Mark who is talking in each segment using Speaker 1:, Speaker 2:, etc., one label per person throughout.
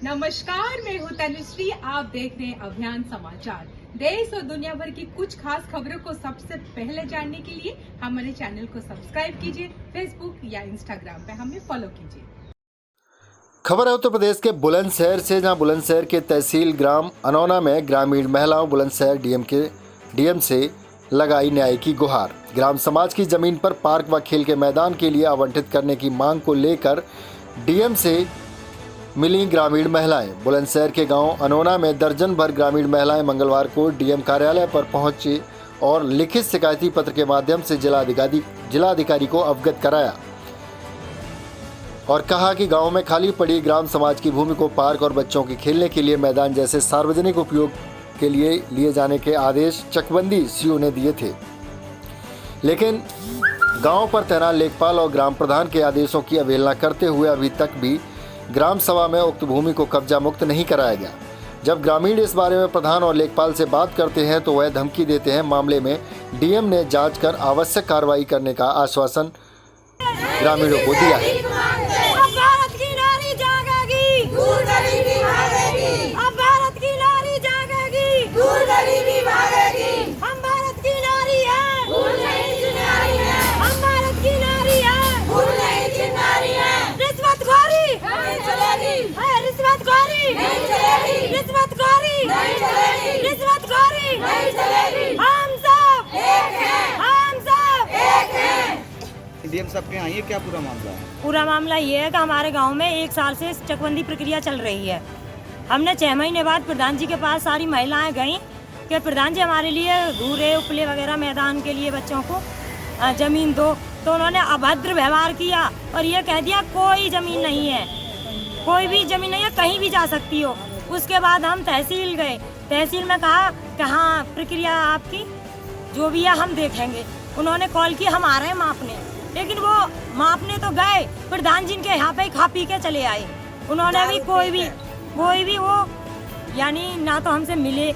Speaker 1: नमस्कार, मैं हूँ तनुश्री। आप देख रहे हैं अभियान समाचार। देश और दुनिया भर की कुछ खास खबरों को सबसे पहले जानने के लिए हमारे चैनल को सब्सक्राइब कीजिए। फेसबुक या इंस्टाग्राम पे हमें फॉलो कीजिए।
Speaker 2: खबर है उत्तर प्रदेश के बुलंदशहर से, जहां बुलंदशहर के तहसील ग्राम अनौना में ग्रामीण महिलाओं बुलंदशहर डीएम से लगाई न्याय की गुहार। ग्राम समाज की जमीन पर पार्क व खेल के मैदान के लिए आवंटित करने की मांग को लेकर डीएम से मिली ग्रामीण महिलाएं। बुलंदशहर के गांव अनौना में दर्जन भर ग्रामीण महिलाएं मंगलवार को डीएम कार्यालय पर पहुंची और लिखित शिकायती पत्र के माध्यम से जिलाधिकारी को अवगत कराया और कहा कि गांव में खाली पड़ी ग्राम समाज की भूमि को पार्क और बच्चों के खेलने के लिए मैदान जैसे सार्वजनिक उपयोग के लिए जाने के आदेश चकबंदी सीओ ने दिए थे, लेकिन गांव पर तैनात लेखपाल और ग्राम प्रधान के आदेशों की अवहेलना करते हुए अभी तक भी ग्राम सभा में उक्त भूमि को कब्जा मुक्त नहीं कराया गया। जब ग्रामीण इस बारे में प्रधान और लेखपाल से बात करते हैं तो वह धमकी देते हैं। मामले में डीएम ने जांच कर आवश्यक कार्रवाई करने का आश्वासन ग्रामीणों को दिया है।
Speaker 3: डीएम साहब के यहाँ ये क्या पूरा मामला है?
Speaker 4: पूरा मामला ये है कि हमारे गांव में 1 साल से चकबंदी प्रक्रिया चल रही है। हमने 6 महीने बाद प्रधान जी के पास सारी महिलाएं गईं कि प्रधान जी हमारे लिए घूरे उपले वगैरह मैदान के लिए बच्चों को जमीन दो, तो उन्होंने अभद्र व्यवहार किया और ये कह दिया कोई जमीन नहीं है, कोई भी जमीन नहीं है, कहीं भी जा सकती हो। उसके बाद हम तहसील गए, तहसील में कहा कि हाँ प्रक्रिया आपकी जो भी है हम देखेंगे। उन्होंने कॉल की, हम आ रहे हैं मापने, लेकिन वो मापने तो गए, प्रधान जी के यहाँ पे खा पी के चले आए। उन्होंने भी कोई भी वो यानी ना तो हमसे मिले,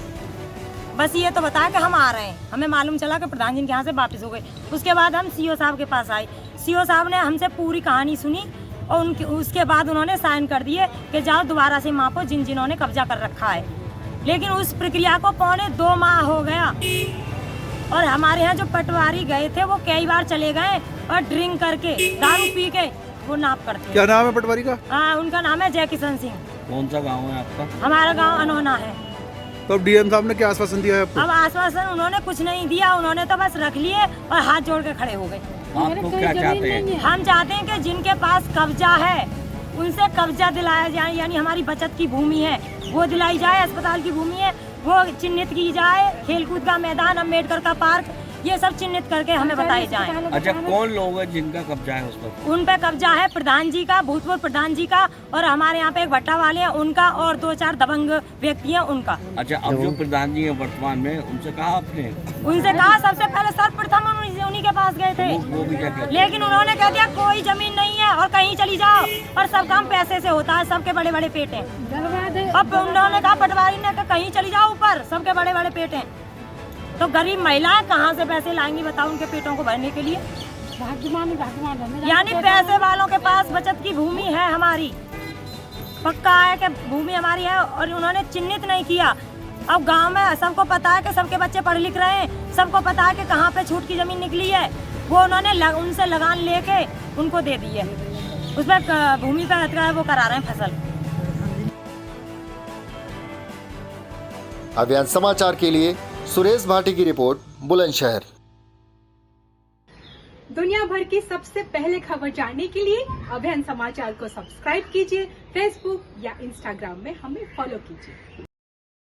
Speaker 4: बस ये तो बताया कि हम आ रहे हैं। हमें मालूम चला कि प्रधान जी के यहाँ से वापस हो गए। उसके बाद हम सीओ साहब के पास आए, सीओ साहब ने हमसे पूरी कहानी सुनी और उसके बाद उन्होंने साइन कर दिए कि जाओ दोबारा से मापो जिन्होंने कब्जा कर रखा है। लेकिन उस प्रक्रिया को 2.25 माह हो गया और हमारे यहाँ जो पटवारी गए थे वो कई बार चले गए और ड्रिंक करके दारू पी के वो नाप करते।
Speaker 3: क्या नाम है पटवारी का?
Speaker 4: हाँ, उनका नाम है जय किशन सिंह।
Speaker 3: कौन सा गांव है आपका?
Speaker 4: हमारा गांव अनौना है।
Speaker 3: तो डीएम साहब ने क्या आश्वासन दिया है आपको?
Speaker 4: अब आश्वासन उन्होंने कुछ नहीं दिया, उन्होंने तो बस रख लिए और हाथ जोड़ के खड़े हो गए।
Speaker 3: आप लोग क्या चाहते हैं?
Speaker 4: हम चाहते हैं कि जिनके पास कब्जा है उनसे कब्जा दिलाया जाए, यानी हमारी बचत की भूमि है वो दिलाई जाए, अस्पताल की भूमि है वो चिन्हित की जाए, खेलकूद का मैदान, अम्बेडकर का पार्क, ये सब चिन्हित करके हमें बताए जाएं।
Speaker 3: अच्छा, कौन लोग हैं जिनका कब्जा है उस पर?
Speaker 4: उन पे कब्जा है प्रधान जी का, भूतपूर्व प्रधान जी का, और हमारे यहाँ पे एक भट्टा वाले हैं उनका, और 2-4 दबंग व्यक्ति हैं उनका।
Speaker 3: अच्छा, अब जो प्रधान जी हैं वर्तमान में, उनसे कहा आपने?
Speaker 4: उनसे कहा, सबसे पहले सर्वप्रथम उन्हीं के पास गए थे,
Speaker 3: वो भी क्या कहते?
Speaker 4: लेकिन उन्होंने कह दिया कोई जमीन नहीं है और कहीं चली जाओ और सब काम पैसे से होता है, सबके बड़े बड़े पेट हैं। अब उन्होंने कहा पटवारी ने कहीं चली जाओ ऊपर, सबके बड़े बड़े पेट हैं। तो गरीब महिलाएं कहाँ से पैसे लाएंगी बताओ उनके पेटों को भरने के लिए? यानी पैसे वालों के पास बचत की भूमि है हमारी, पक्का है कि भूमि हमारी है और उन्होंने चिन्हित नहीं किया। अब गांव में सबको पता है कि सबके बच्चे पढ़ लिख रहे हैं, सबको पता है कि कहाँ पे छूट की जमीन निकली है, वो उन्होंने उनसे लगान लेके उनको दे दी है, उसमें भूमि का अधिकार वो करा रहे हैं फसल।
Speaker 2: अभियान समाचार के लिए सुरेश भाटी की रिपोर्ट, बुलंदशहर।
Speaker 1: दुनिया भर की सबसे पहले खबर जानने के लिए अभियान समाचार को सब्सक्राइब कीजिए। फेसबुक या इंस्टाग्राम में हमें फॉलो कीजिए।